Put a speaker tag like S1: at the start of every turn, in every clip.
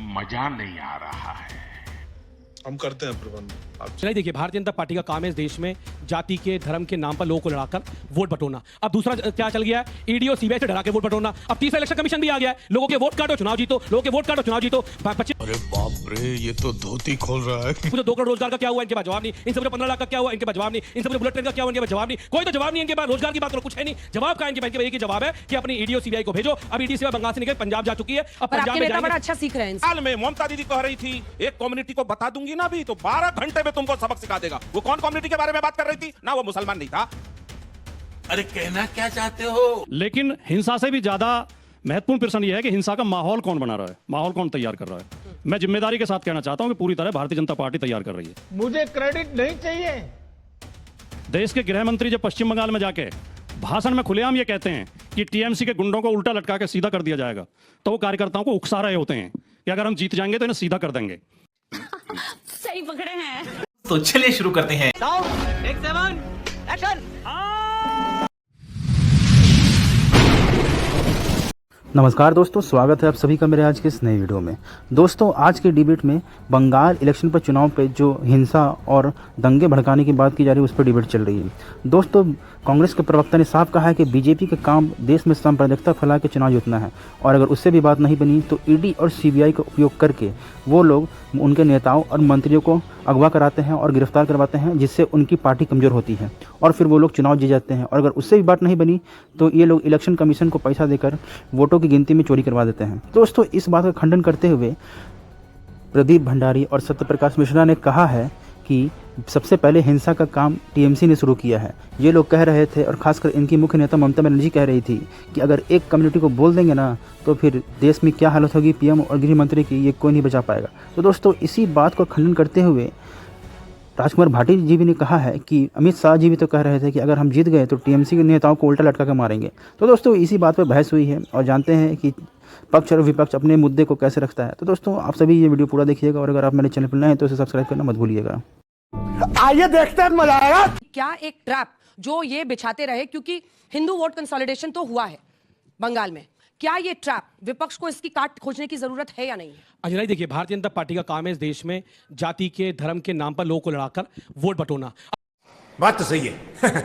S1: मजा नहीं आ रहा है।
S2: हम करते हैं प्रबंध।
S3: चलिए देखिए, भारतीय जनता पार्टी का काम है इस देश में जाति के धर्म के नाम पर लोगों को लड़ाकर वोट बटोरना। अब दूसरा क्या चल गया है, ईडी और सीबीआई से डरा के वोट बटोरना। अब तीसरा इलेक्शन कमीशन भी आ गया है, लोगों के वोट काटो चुनाव जीतो, लोगों के वोट काटो चुनाव जीतो।
S2: अरे बाप रे, ये तो धोती खोल रहा है।
S3: मुझे 2 करोड़ रोजगार का क्या हुआ, इनके पास जवाब नहीं। इन सब 15 लाख का क्या हुआ, इनके पास जवाब नहीं। इन सब बुलेट ट्रेन का क्या हुआ, इनके पास जवाब नहीं। कोई तो जवाब नहीं इनके पास। रोजगार की बात करो, कुछ है नहीं। जवाब का इनके पास एक ही जवाब है कि अपनी ईडी और सीबीआई को भेजो। अब ईडी सीबीआई बंगाल से निकल पंजाब जा चुकी है। अब पंजाब में
S4: बड़ा अच्छा सीख रहे हैं।
S5: साल में ममता दीदी कह रही थी एक कम्युनिटी को बता दूंगी ना भी तो 12 घंटे में तुमको सबक सिखा देगा। वो कौन कम्युनिटी के बारे में बात कर रही थी ना, वो मुसलमान नहीं था।
S1: अरे कहना क्या चाहते हो?
S6: लेकिन हिंसा से भी ज्यादा महत्वपूर्ण प्रश्न यह है कि हिंसा का माहौल कौन बना रहा है, माहौल कौन तैयार कर रहा है। मैं जिम्मेदारी के साथ कहना चाहता हूं कि पूरी तरह भारतीय जनता पार्टी तैयार कर रही है।
S7: मुझे क्रेडिट नहीं चाहिए।
S6: देश के गृह मंत्री जब पश्चिम बंगाल में जाके भाषण में खुलेआम ये कहते हैं कि टीएमसी के गुंडों को उल्टा लटका के सीधा कर दिया जाएगा, तो वो कार्यकर्ताओं को उकसा रहे होते हैं कि अगर हम जीत जाएंगे तो इन्हें सीधा कर देंगे।
S4: सही पकड़े हैं।
S8: तो चलिए शुरू करते हैं।
S9: नमस्कार दोस्तों, स्वागत है आप सभी का मेरे आज के इस नए वीडियो में। दोस्तों, आज के डिबेट में बंगाल इलेक्शन पर चुनाव पे जो हिंसा और दंगे भड़काने की बात की जा रही है उस पर डिबेट चल रही है। दोस्तों, कांग्रेस के प्रवक्ता ने साफ कहा है कि बीजेपी का काम देश में सांप्रदायिकता फैला के चुनाव जीतना है और अगर उससे भी बात नहीं बनी तो ईडी और सीबीआई का उपयोग करके वो लोग उनके नेताओं और मंत्रियों को अगवा कराते हैं और गिरफ्तार करवाते हैं, जिससे उनकी पार्टी कमज़ोर होती है और फिर वो लोग चुनाव जीत जाते हैं। और अगर उससे भी बात नहीं बनी तो ये लोग इलेक्शन कमीशन को पैसा देकर वोटों की गिनती में चोरी करवा देते हैं। दोस्तों, इस बात का खंडन करते हुए प्रदीप भंडारी और सत्यप्रकाश मिश्रा ने कहा है कि सबसे पहले हिंसा का काम टीएमसी ने शुरू किया है। ये लोग कह रहे थे और खासकर इनकी मुख्य नेता ममता बनर्जी कह रही थी कि अगर एक कम्युनिटी को बोल देंगे ना तो फिर देश में क्या हालत होगी पीएम और गृह मंत्री की, ये कोई नहीं बचा पाएगा। तो दोस्तों, इसी बात को खंडन करते हुए राजकुमार भाटी जी भी ने कहा है कि अमित शाह जी भी तो कह रहे थे कि अगर हम जीत गए तो टीएमसी के नेताओं को उल्टा लटका कर मारेंगे। तो दोस्तों, इसी बात पर बहस हुई है और जानते हैं कि पक्ष और विपक्ष अपने मुद्दे को कैसे रखता है। तो दोस्तों, आप सभी ये वीडियो पूरा देखिएगा और अगर आप मेरे चैनल पर नए हैं तो इसे सब्सक्राइब करना मत भूलिएगा।
S7: आइए देखते हैं, मजा आएगा।
S4: क्या एक ट्रैप जो ये बिछाते रहे, क्योंकि हिंदू वोट कंसोलिडेशन तो हुआ है बंगाल में, क्या ये ट्रैप विपक्ष को इसकी काट खोजने की जरूरत है या नहीं है?
S3: अजय, देखिए, भारतीय जनता पार्टी का काम है इस देश में जाति के धर्म के नाम पर लोगों को लड़ाकर वोट बटोरना।
S5: बात तो सही है।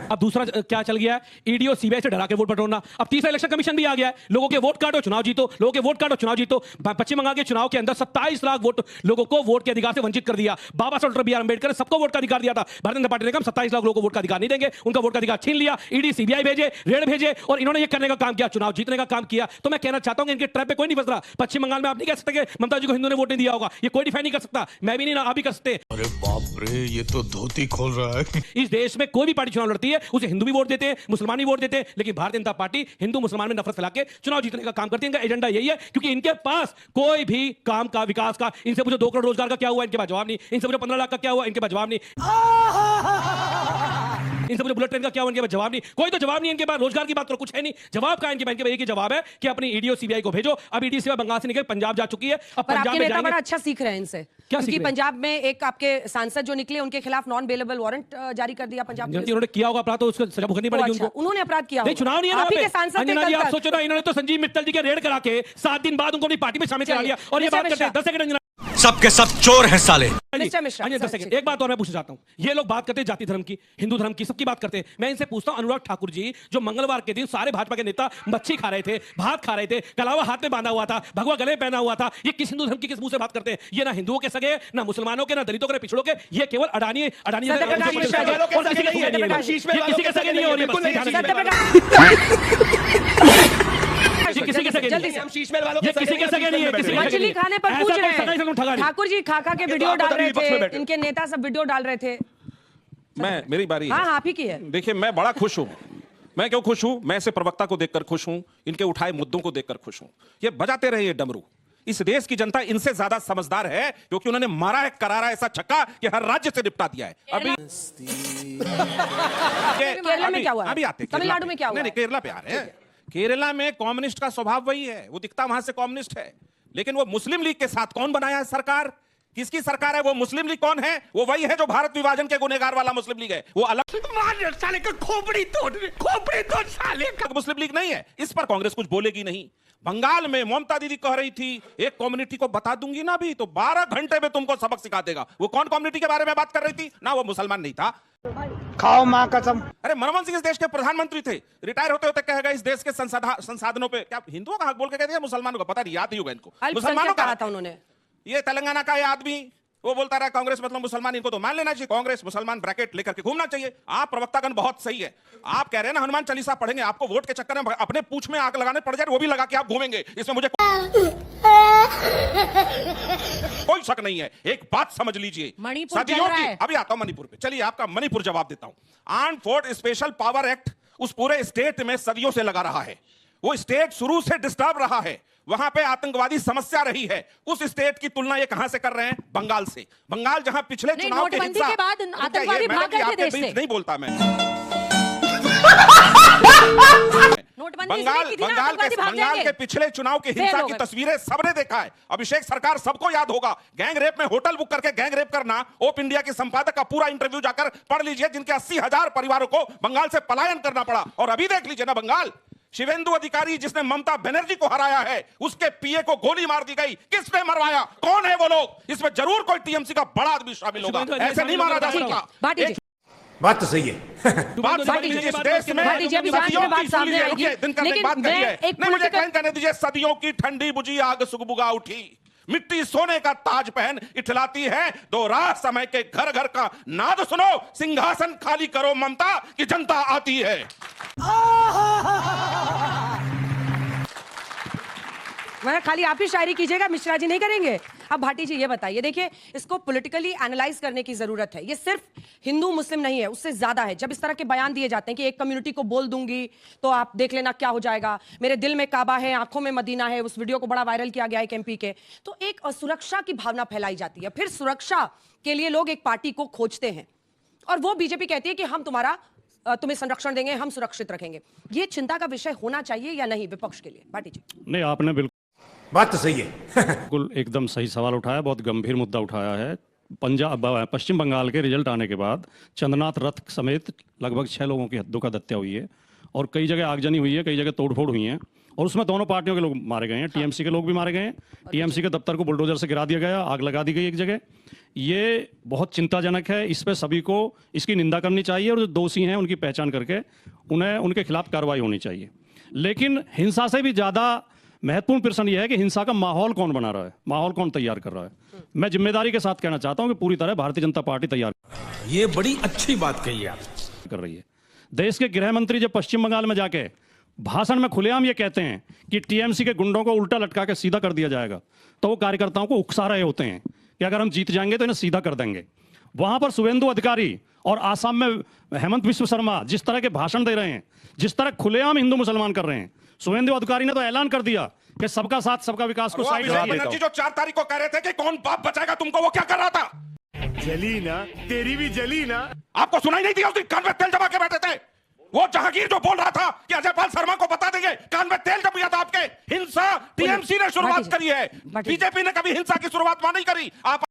S3: अब दूसरा क्या चल गया है, ईडी और सीबीआई से डरा के वोट बटोरना। अब तीसरा इलेक्शन कमीशन भी आ गया है, लोगों के वोट काटो चुनाव जीतो, लोगों के वोट काटो चुनाव जीतो। पश्चिम बंगाल के चुनाव के अंदर 27 लाख वोट लोगों को वोट के अधिकार से वंचित कर दिया। बाबा साहब डॉक्टर बी आर अम्बेडकर ने सबको वोट का अधिकार दिया था। भारतीय जनता पार्टी ने कहा 27 लाख लोगों को वोट का अधिकार नहीं देंगे, उनका वोट का अधिकार छीन लिया। ईडी सीबीआई भेजे, रेड भेजे और इन्होंने ये करने का काम किया, चुनाव जीतने का काम किया। तो मैं कहना चाहता हूं कि इनके ट्रैप पे कोई नहीं फंस रहा। पश्चिम बंगाल में आप नहीं कह सकते कि ममता जी को हिंदू ने वोट नहीं दिया होगा, ये कोई डिफाइन नहीं कर सकता, मैं भी नहीं, आप भी कर सकते।
S2: अरे बाप रे, ये तो धोती खोल रहा है।
S3: इस देश में कोई भी पार्टी लड़ती है उसे हिंदू भी वोट देते हैं, मुसलमान भी वोट देते हैं, लेकिन भारतीय जनता पार्टी हिंदू मुसलमान में नफरत फैला के चुनाव जीतने का काम करती है। इनका एजेंडा यही है, क्योंकि इनके पास कोई भी काम का, विकास का, इनसे पूछो 2 करोड़ रोजगार का क्या हुआ, इनके पास जवाब नहीं। इनसे पूछो 15 लाख का क्या हुआ, इनके पास जवाब नहीं। इनसे पूछो बुलेट ट्रेन का क्या हुआ, इनके पास जवाब नहीं। कोई तो जवाब नहीं इनके पास। रोजगार की बात करो, कुछ है नहीं। जवाब का इनके पास एक ही जवाब है कि अपनी ईडी और सीबीआई को भेजो। अब ईडी सीबीआई बंगाल से निकल पंजाब जा चुकी है। अब पंजाब में
S4: बड़ा अच्छा सीख रहे हैं इनसे, क्योंकि पंजाब में एक आपके सांसद जो निकले उनके खिलाफ नॉन बेलेबल वारंट जारी कर दिया पंजाब।
S3: उन्होंने किया होगा अपराध तो उसको सजा भुगतनी पड़ेगी उनको।
S4: उन्होंने अपराध किया,
S3: नहीं, चुनाव नहीं है ना
S4: आपके सांसद थे।
S3: आप सोचो ना, इन्होंने तो संजीव मित्तल जी के रेड करा के 7 दिन बाद उनको अपनी पार्टी में शामिल करा लिया और ये बात करते हैं 10 सेकंड।
S8: सब के सब चोर हैं साले।
S3: एक बात और मैं पूछना चाहता हूं, ये लोग बात करते हैं जाति धर्म की, हिंदू धर्म की, सबकी बात करते हैं। मैं इनसे पूछता हूं, अनुराग ठाकुर जी जो मंगलवार के दिन सारे भाजपा के नेता मच्छी खा रहे थे, भात खा रहे थे, कलावा हाथ में बांधा हुआ था, भगवा गले पहना हुआ था, ये किस हिंदू धर्म की किस मुंह से बात करते हैं? ये ना हिंदुओं के सगे, ना मुसलमानों के, ना दलितों के, ना पिछड़ों के, ये केवल अडानी किसी के सगे नहीं हो रही।
S4: मछली खाने पर पूछ रहे हैं ठाकुर जी, खाका के वीडियो डाल रहे थे, इनके नेता सब वीडियो डाल रहे थे।
S5: मेरी बारी।
S4: हाँ, आप ही की है।
S5: देखिए, मैं बड़ा खुश हूं। मैं क्यों खुश हूं? मैं ऐसे प्रवक्ता को देखकर खुश हूं, इनके उठाए मुद्दों को देखकर खुश हूं। ये बजाते रहे ये डमरू। इस देश की जनता इनसे ज्यादा समझदार है, क्योंकि उन्होंने मारा है करारा ऐसा छक्का कि हर राज्य से निपटा दिया है। अभी
S4: केरला में क्या हुआ?
S5: अभी आते
S4: तमिलनाडु में क्या हुआ?
S5: नहीं, केरला पे आ रहे हैं। केरला में कम्युनिस्ट का स्वभाव वही है, वो दिखता वहां से कम्युनिस्ट है, लेकिन वो मुस्लिम लीग के साथ कौन बनाया है सरकार? किसकी सरकार है? वो मुस्लिम लीग कौन है? वो वही है जो भारत विभाजन के गुनहगार वाला मुस्लिम लीग है। वो अलग साले का खोपड़ी तोड़ साले का मुस्लिम लीग नहीं है। इस पर कांग्रेस कुछ बोलेगी नहीं। बंगाल में ममता दीदी कह रही थी एक कम्युनिटी को बता दूंगी ना भी तो 12 घंटे में तुमको सबक सिखा देगा। वो कौन कम्युनिटी के बारे में बात कर रही थी ना? वो मुसलमान नहीं था।
S7: खाओ माँ कसम।
S5: अरे मनमोहन सिंह इस देश के प्रधानमंत्री थे, रिटायर होते होते कहेगा इस देश के संसाधनों पे क्या हिंदुओं का हक बोल के कहते हैं मुसलमानों का? पता नहीं, याद नहीं होगा इनको। मुसलमानों का
S4: कहा था उन्होंने।
S5: ये तेलंगाना का ये आदमी वो बोलता रहा कांग्रेस मतलब मुसलमान, इनको तो मान लेना चाहिए, कांग्रेस मुसलमान ब्रैकेट लेकर के घूमना चाहिए। आप प्रवक्तागण बहुत सही है, आप कह रहे हैं ना हनुमान चालीसा पढ़ेंगे, आपको वोट के चक्कर में अपने पूंछ में आग लगाने पड़ जाए वो भी लगा के आप घूमेंगे, इसमें मुझे कोई शक नहीं है। एक बात समझ लीजिए,
S4: मणिपुर
S5: सदियों
S4: चल रहा
S5: की,
S4: है।
S5: अभी आता हूं मणिपुर पे, चलिए आपका मणिपुर जवाब देता हूं। Armed force special power act उस पूरे स्टेट में सदियों से लगा रहा है, वो स्टेट शुरू से डिस्टर्ब रहा है, वहां पे आतंकवादी समस्या रही है। उस स्टेट की तुलना ये कहां से कर रहे हैं? बंगाल से। बंगाल जहां पिछले
S4: नहीं,
S5: चुनाव के
S4: नोटबंदी
S5: हिंसा
S4: के बाद आतंकवादी भाग गए थे देश से।
S5: नहीं बोलता मैं।
S4: नोटबंदी
S5: बंगाल के पिछले चुनाव की हिंसा की तस्वीरें सबने देखा है। अभिषेक सरकार सबको याद होगा, गैंग रेप में होटल बुक करके गैंग रेप करना। ओप इंडिया के संपादक का पूरा इंटरव्यू जाकर पढ़ लीजिए, जिनके 80,000 परिवारों को बंगाल से पलायन करना पड़ा। और अभी देख लीजिए ना बंगाल, शिवेंदु अधिकारी जिसने ममता बनर्जी को हराया है, उसके पीए को गोली मार दी गई। किसने मरवाया? कौन है वो लोग? इसमें जरूर कोई टीएमसी का बड़ा आदमी शामिल होगा, ऐसे नहीं मारा जा सकता।
S8: बात तो सही है।
S5: बात समझ लीजिए, इस देश में मुझे कहने दीजिए, सदियों की ठंडी बुझी आग सुगबुगा उठी, मिट्टी सोने का ताज पहन इठलाती है। दो राह समय के घर घर का नाद सुनो, सिंहासन खाली करो ममता की जनता आती है।
S4: मैं खाली आप ही शायरी कीजिएगा, मिश्रा जी नहीं करेंगे। अब भाटी जी ये बताइए, देखिए इसको पॉलिटिकली एनालाइज करने की जरूरत है। ये सिर्फ हिंदू मुस्लिम नहीं है, उससे ज्यादा है। जब इस तरह के बयान दिए जाते हैं कि एक कम्युनिटी को बोल दूंगी तो आप देख लेना क्या हो जाएगा, मेरे दिल में काबा है आंखों में मदीना है, उस वीडियो को बड़ा वायरल किया गया एक एमपी के, तो एक असुरक्षा की भावना फैलाई जाती है। फिर सुरक्षा के लिए लोग एक पार्टी को खोजते हैं और वो बीजेपी कहती है कि हम तुम्हें संरक्षण देंगे, हम सुरक्षित रखेंगे। ये चिंता का विषय होना चाहिए या नहीं विपक्ष के लिए? भाटी जी।
S6: नहीं, आपने बिल्कुल
S8: बात तो सही है।
S6: बिल्कुल एकदम सही सवाल उठाया, बहुत गंभीर मुद्दा उठाया है। पश्चिम बंगाल के रिजल्ट आने के बाद चंद्रनाथ रथ समेत लगभग 6 लोगों की हत्या हत्या हुई है और कई जगह आगजनी हुई है, कई जगह तोड़फोड़ हुई है और उसमें दोनों पार्टियों के लोग मारे गए हैं। टीएमसी के लोग भी मारे गए हैं, टीएमसी के दफ्तर को बुलडोजर से गिरा दिया गया, आग लगा दी गई एक जगह। ये बहुत चिंताजनक है, इस पर सभी को इसकी निंदा करनी चाहिए और जो दोषी हैं उनकी पहचान करके उन्हें उनके खिलाफ कार्रवाई होनी चाहिए। लेकिन हिंसा से भी ज़्यादा महत्वपूर्ण प्रश्न यह है कि हिंसा का माहौल कौन बना रहा है, माहौल कौन तैयार कर रहा है। मैं जिम्मेदारी के साथ कहना चाहता हूं कि पूरी तरह भारतीय जनता पार्टी तैयार
S8: ये बड़ी अच्छी बात कही आप
S6: कर रही है। देश के गृह मंत्री जब पश्चिम बंगाल में जाके भाषण में खुलेआम ये कहते हैं कि टीएमसी के गुंडों को उल्टा लटका के सीधा कर दिया जाएगा, तो वो कार्यकर्ताओं को उकसा रहे होते हैं कि अगर हम जीत जाएंगे तो इन्हें सीधा कर देंगे। वहां पर शुवेंदु अधिकारी और आसाम में हेमंत बिस्व शर्मा जिस तरह के भाषण दे रहे हैं, जिस तरह खुलेआम हिंदू मुसलमान कर रहे हैं, शुवेंदु अधिकारी ने तो ऐलान कर दिया कि सबका साथ सबका विकास को साइड
S5: बनर्जी जो 4 तारीख को कह रहे थे कि कौन बाप बचाएगा तुमको, वो क्या कर रहा था?
S7: जली ना, तेरी भी जली ना।
S5: आपको सुनाई नहीं दिया? उस दिन कान में तेल जमा के बैठे थे। वो जहांगीर जो बोल रहा था कि अजय पाल शर्मा को बता देंगे, कान में तेल जम गया था आपके। हिंसा टीएमसी ने शुरुआत करी है, बीजेपी ने कभी हिंसा की शुरुआत नहीं करी। आप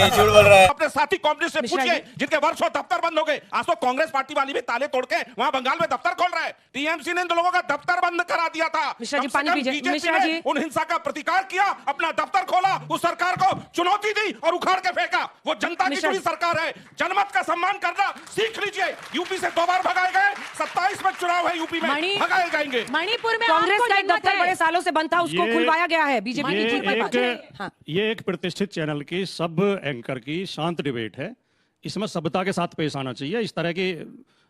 S8: झूठ बोल रहा है।
S5: अपने साथी कम्युनिस्ट से पूछिए जिनके वर्षों दफ्तर बंद हो गए। आज तो कांग्रेस पार्टी वाली भी ताले तोड़ के वहां बंगाल में दफ्तर खोल रहा है। टीएमसी ने इन लोगों का दफ्तर बंद करा दिया था।
S4: मिश्रा जी पानी पीजिए। मिश्रा जी
S5: उन हिंसा का प्रतिकार किया, अपना दफ्तर खोला, उस सरकार को चुनौती दी और उखाड़ के फेंका। वो जनता की जुड़ी सरकार है, जनमत का सम्मान करना सीख लीजिए। यूपी से 2 बार भगाए गए, 27 में चुनाव है यूपी में, भगाए जाएंगे।
S4: मणिपुर में कांग्रेस का एक दफ्तर बड़े सालों से बंद था, उसको खुलवाया गया है बीजेपी की।
S6: ये एक प्रतिष्ठित चैनल की सब एंकर की शांत डिबेट है, इसमें सभ्यता के साथ पेश आना चाहिए। इस तरह की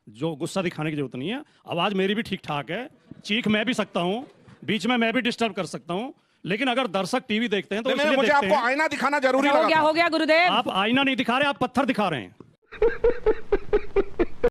S6: जो गुस्सा दिखाने की जरूरत नहीं है। आवाज मेरी भी ठीक ठाक है, चीख मैं भी सकता हूँ, बीच में मैं भी डिस्टर्ब कर सकता हूँ, लेकिन अगर दर्शक टीवी देखते हैं तो इसलिए
S5: मुझे
S6: देखते
S5: आपको
S6: हैं।
S5: आईना दिखाना जरूरी
S4: हो गया गुरुदेव।
S6: आप आईना नहीं दिखा रहे, आप पत्थर दिखा रहे हैं।